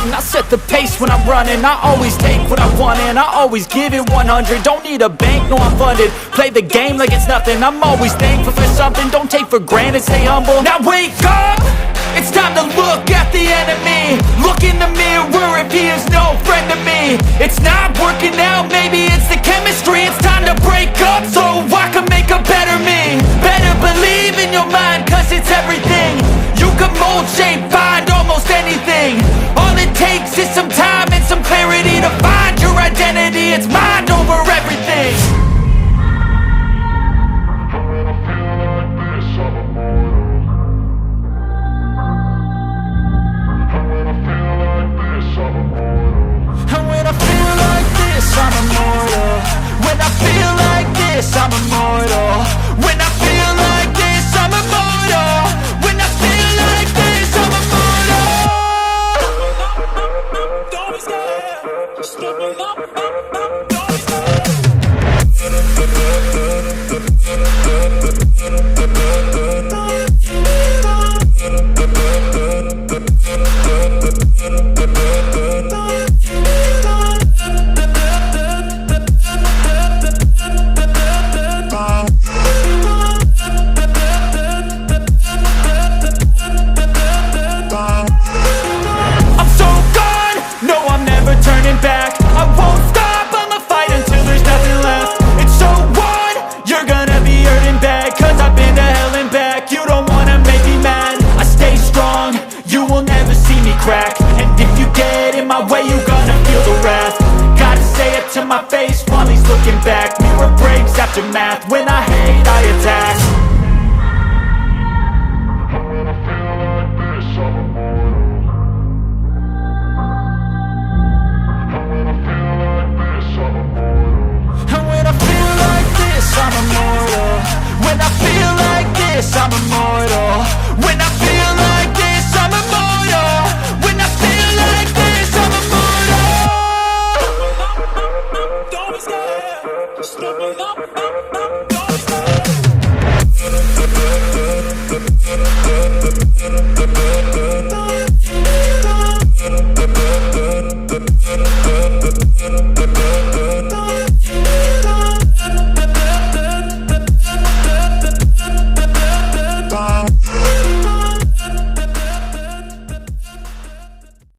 starting. I set the pace when I'm running. I always take what I want and I always give it 100. Don't need a bank, no I'm funded. Play the game like it's nothing. I'm always thankful for something. Don't take for granted, stay humble. Now wake up! It's time to look at the enemy. Look in the mirror if he is no friend to me. It's not working out, maybe it's the chemistry. It's time to break up so I can make a better me. Better believe in your mind, cause it's everything. You can mold, shape, find almost anything. All it takes is some time and some clarity to find your identity. It's mind over everything. And when I feel like this, I'm immortal. When I feel like this, I'm immortal. When I feel like this, I'm immortal. When I feel like this, I'm immortal. Don't be scared. Step it up, don't be scared. To my face while he's looking back. Mirror breaks after math when